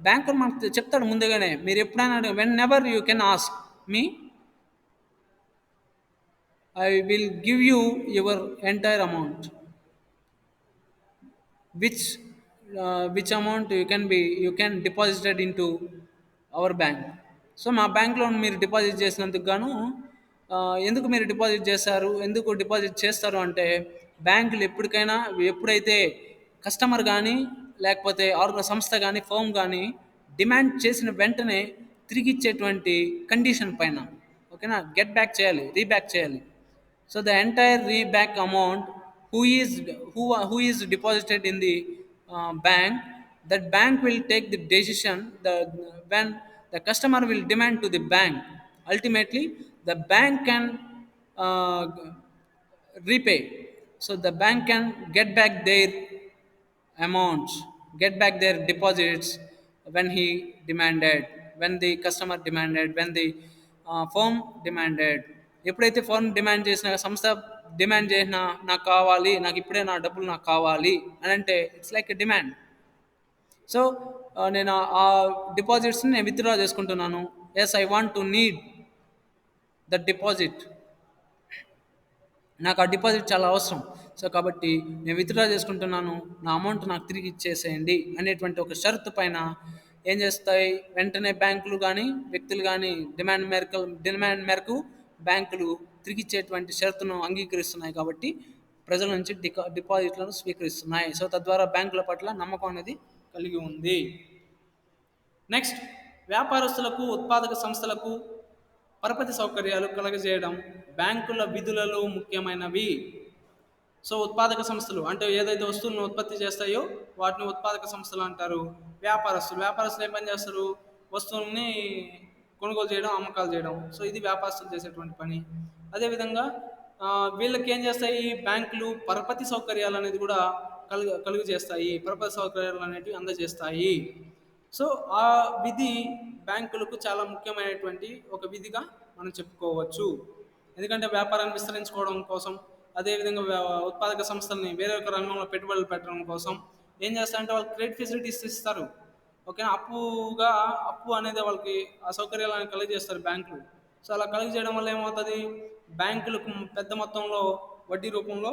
[SPEAKER 1] బ్యాంకు మనకు చెప్తాడు ముందుగానే, మీరు ఎప్పుడైనా when ever you can ask me, I will give you your entire amount, which amount you can deposited into our bank. So మా బ్యాంక్లో మీరు డిపాజిట్ చేసినందుకు గాను ఎందుకు మీరు డిపాజిట్ చేస్తారు అంటే బ్యాంకులు ఎప్పుడైతే కస్టమర్ కానీ, లేకపోతే సంస్థ కానీ, ఫర్మ్ కానీ డిమాండ్ చేసిన వెంటనే తిరిగి ఇచ్చేటువంటి కండిషన్ పైన, ఓకేనా, రీబ్యాక్ చేయాలి. సో ద ఎంటైర్ రీబ్యాక్ amount who is deposited in the bank, that bank will take the decision when the customer will demand to the bank. Ultimately the bank can repay. So the bank can get back their amounts, get back their deposits when he demanded, when the customer demanded, when the firm demanded. ఎప్పుడైతే firm demand చేసిన, సంస్థ demand చేసినా నాకు కావాలి, నాకు ఇప్పుడే నా డబ్బులు నాకు కావాలి అని అంటే it's like a demand. So నేను ఆ డిపాజిట్స్ని నేను విత్డ్రా చేసుకుంటున్నాను. Yes, I want to need that deposit, నాకు ఆ డిపాజిట్ చాలా అవసరం. సో కాబట్టి నేను విత్డ్రా చేసుకుంటున్నాను, నా అమౌంట్ నాకు తిరిగి ఇచ్చేసేయండి అనేటువంటి ఒక షరతు పైన ఏం చేస్తాయి, వెంటనే బ్యాంకులు కానీ వ్యక్తులు కానీ డిమాండ్ మేరకు బ్యాంకులు తిరిగి ఇచ్చేటువంటి షరతును అంగీకరిస్తున్నాయి. కాబట్టి ప్రజల నుంచి డిపాజిట్లను స్వీకరిస్తున్నాయి. సో తద్వారా బ్యాంకుల పట్ల నమ్మకం అనేది కలిగి ఉంది. నెక్స్ట్, వ్యాపారస్తులకు, ఉత్పాదక సంస్థలకు పరపతి సౌకర్యాలు కలగజేయడం బ్యాంకుల విధులలో ముఖ్యమైనవి. సో ఉత్పాదక సంస్థలు అంటే ఏదైతే వస్తువులను ఉత్పత్తి చేస్తాయో వాటిని ఉత్పాదక సంస్థలు అంటారు. వ్యాపారస్తులు ఏం పని చేస్తారు, వస్తువుల్ని కొనుగోలు చేయడం, అమ్మకాలు చేయడం. సో ఇది వ్యాపారస్తులు చేసేటువంటి పని. అదేవిధంగా వీళ్ళకి ఏం చేస్తాయి, బ్యాంకులు పరపతి సౌకర్యాలు అనేది కూడా కలుగు చేస్తాయి, పరపతి సౌకర్యాలు అనేటివి అందజేస్తాయి. సో ఆ విధి బ్యాంకులకు చాలా ముఖ్యమైనటువంటి ఒక విధిగా మనం చెప్పుకోవచ్చు. ఎందుకంటే వ్యాపారాన్ని విస్తరించుకోవడం కోసం, అదేవిధంగా ఉత్పాదక సంస్థల్ని వేరే ఒక రంగంలో పెట్టుబడులు పెట్టడం కోసం ఏం చేస్తారంటే వాళ్ళకి క్రెడిట్ ఫెసిలిటీస్ ఇస్తారు. ఓకే, అప్పు అనేది వాళ్ళకి ఆ సౌకర్యాలను కలిగజేస్తారు బ్యాంకులు. సో అలా కలిగజేయడం వల్ల ఏమవుతుంది, బ్యాంకులకు పెద్ద మొత్తంలో వడ్డీ రూపంలో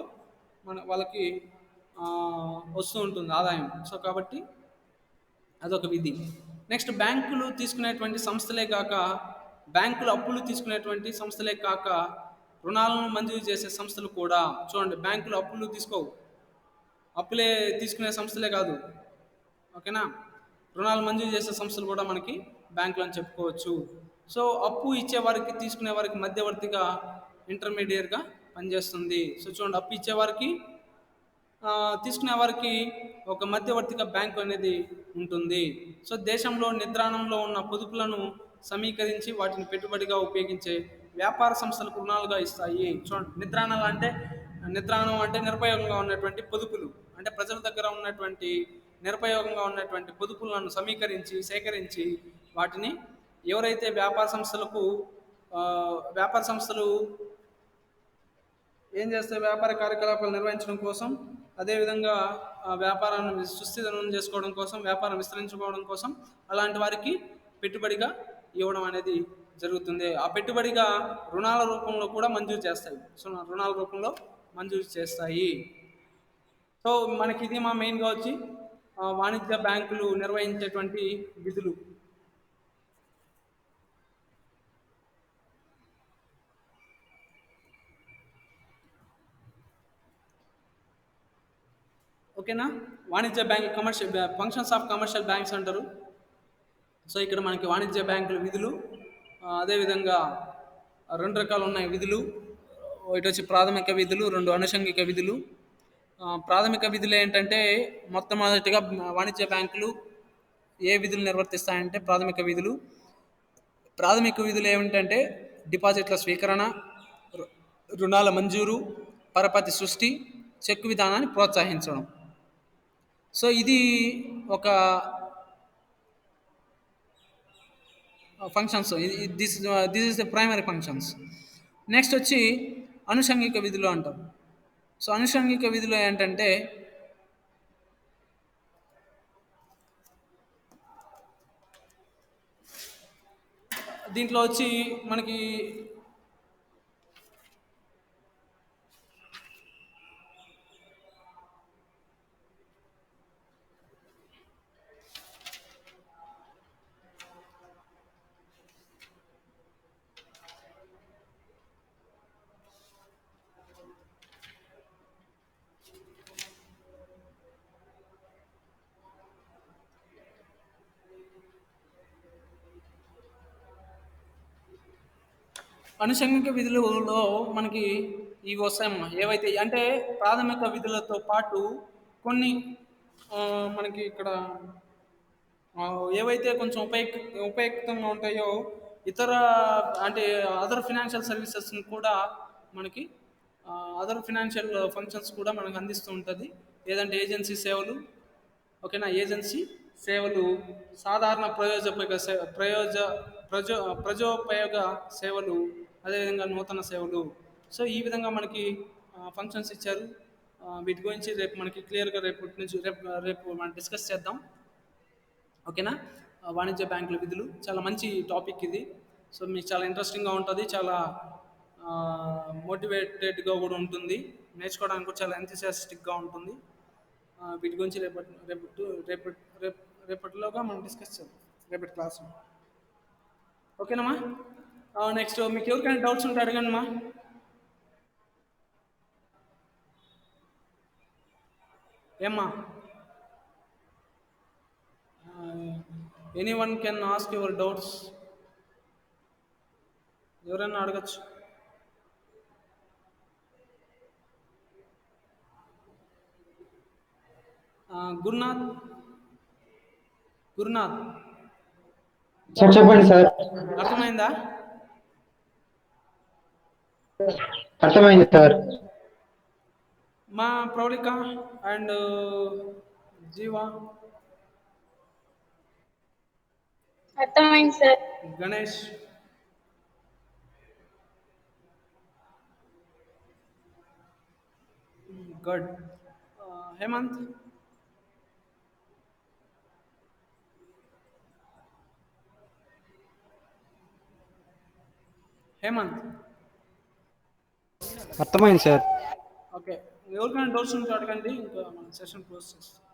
[SPEAKER 1] వాళ్ళకి వస్తూ ఉంటుంది ఆదాయం. సో కాబట్టి అదొక విధి. నెక్స్ట్, బ్యాంకులు తీసుకునేటువంటి సంస్థలే కాక, బ్యాంకులు అప్పులు తీసుకునేటువంటి సంస్థలే కాక రుణాలను మంజూరు చేసే సంస్థలు కూడా. చూడండి, బ్యాంకులు అప్పులు తీసుకోవు, అప్పులే తీసుకునే సంస్థలే కాదు, ఓకేనా, రుణాలు మంజూరు చేసే సంస్థలు కూడా మనకి బ్యాంకులు అని చెప్పుకోవచ్చు. సో అప్పు ఇచ్చే వారికి, తీసుకునే వారికి మధ్యవర్తిగా, ఇంటర్మీడియట్గా పనిచేస్తుంది. సో చూడండి, అప్పు ఇచ్చేవారికి, తీసుకునే వారికి ఒక మధ్యవర్తిగా బ్యాంకు అనేది ఉంటుంది. సో దేశంలో నిద్రాణంలో ఉన్న పొదుపులను సమీకరించి వాటిని పెట్టుబడిగా ఉపయోగించే వ్యాపార సంస్థలకు రుణాలుగా ఇస్తాయి. చూడండి, నిద్రాణం అంటే నిరుపయోగంగా ఉన్నటువంటి పొదుపులు, అంటే ప్రజల దగ్గర ఉన్నటువంటి నిరుపయోగంగా ఉన్నటువంటి పొదుపులను సేకరించి వాటిని ఎవరైతే వ్యాపార సంస్థలు ఏం చేస్తాయి, వ్యాపార కార్యకలాపాలు నిర్వహించడం కోసం, అదేవిధంగా వ్యాపారాన్ని సుస్థిరం చేసుకోవడం కోసం, వ్యాపారం విస్తరించుకోవడం కోసం అలాంటి వారికి పెట్టుబడిగా ఇవ్వడం అనేది జరుగుతుంది. ఆ పెట్టుబడిగా రుణాల రూపంలో కూడా మంజూరు చేస్తాయి. సో రుణాల రూపంలో మంజూరు చేస్తాయి. సో మనకి ఇది మా మెయిన్గా వచ్చి వాణిజ్య బ్యాంకులు నిర్వహించేటువంటి విధులు. ఓకేనా, వాణిజ్య bank, functions of commercial banks అంటారు. సో ఇక్కడ మనకి వాణిజ్య బ్యాంకుల విధులు, అదేవిధంగా 2 రకాలు ఉన్నాయి విధులు. ఇటు వచ్చి ప్రాథమిక విధులు, 2 అనుషంగిక విధులు. ప్రాథమిక విధులు ఏంటంటే, మొట్టమొదటిగా వాణిజ్య బ్యాంకులు ఏ విధులు నిర్వర్తిస్తాయంటే ప్రాథమిక విధులు ఏమిటంటే డిపాజిట్ల స్వీకరణ, రుణాల మంజూరు, పరపతి సృష్టి, చెక్కు విధానాన్ని ప్రోత్సహించడం. సో ఇది ఒక functions, this is the primary functions. Next వచ్చి అనుషంగిక విధులు అంటారు. సో అనుషంగిక విధులు ఏంటంటే, దీంట్లో వచ్చి మనకి అనుషంగిక విధులలో మనకి ఇవి వస్తాయమ్మా. ఏవైతే అంటే ప్రాథమిక విధులతో పాటు కొన్ని మనకి ఇక్కడ ఏవైతే కొంచెం ఉపయుక్తంగా ఉంటాయో, ఇతర అంటే అదర్ ఫినాన్షియల్ సర్వీసెస్ని కూడా మనకి అదర్ ఫినాన్షియల్ ఫంక్షన్స్ కూడా మనకు అందిస్తూ ఉంటుంది. ఏదంటే ఏజెన్సీ సేవలు, ఓకేనా, ఏజెన్సీ సేవలు, సాధారణ ప్రయోజోపయోగ ప్రజోపయోగ సేవలు, అదేవిధంగా నూతన సేవలు. సో ఈ విధంగా మనకి ఫంక్షన్స్ ఇచ్చారు. వీటి గురించి రేపు మనకి క్లియర్గా రేపు మనం డిస్కస్ చేద్దాం. ఓకేనా? వాణిజ్య బ్యాంకుల విధులు చాలా మంచి టాపిక్ ఇది. సో మీకు చాలా ఇంట్రెస్టింగ్గా ఉంటుంది, చాలా మోటివేటెడ్గా కూడా ఉంటుంది, నేర్చుకోవడానికి కూడా చాలా ఎంతసియాస్టిక్గా ఉంటుంది. వీటి గురించి రేపటిలోగా మనం డిస్కస్ చేద్దాం రేపటి క్లాస్లో. ఓకేనమ్మా? నెక్స్ట్ మీకు ఎవరికైనా డౌట్స్ ఉంటే అడగండి అమ్మా. ఏమ్మా? Anyone can ask your doubts. ఎవరైనా అడగచ్చు. గురునాథ్
[SPEAKER 2] సార్ చెప్పండి సార్.
[SPEAKER 1] అర్థమైందా?
[SPEAKER 2] అర్థమైంది సార్.
[SPEAKER 1] మా ప్రౌళిక అండ్ జీవా,
[SPEAKER 4] అర్థమైంది సార్.
[SPEAKER 1] గణేష్, గుడ్. హేమంత్,
[SPEAKER 3] అర్థమైంది సార్.
[SPEAKER 1] ఓకే. ఎవరికైనా డౌట్స్ ఉంటే అడగండి, ఇంకా మన సెషన్ క్లోజ్ చేస్తాం.